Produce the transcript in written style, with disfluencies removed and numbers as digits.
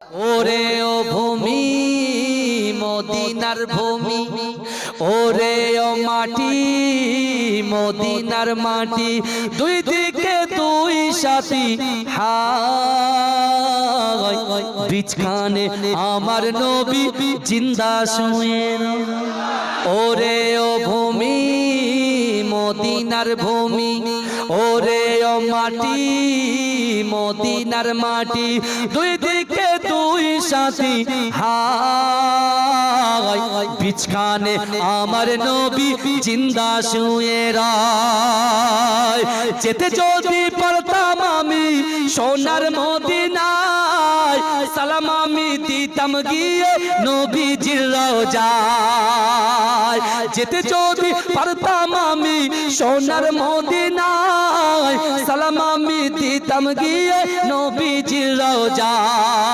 ওরে ও ভূমি মদিনার ভূমি, ওরে ও মাটি মদিনার মাটি, দুই দিকে দুই সাথী হায়, বিছখানে আমার নবী জিন্দা শুয়ে। ওরে ও ভূমি মদিনার ভূমি, ওরে ও মাটি মদিনার মাটি, দুই দিকে দুই সাথী হায়, বিছখানে আমার নবী জিন্দা শুয়ে রায়। যেতে যদি পারতাম আমি সোনার মদিনায়, সালাম আমি দিতাম গিয়ে নবীজির রওজায়। যেতে যদি পারতাম আমি সোনার মদিনায়, সালাম আমি দিতাম গিয়ে নবীজির রওজায়।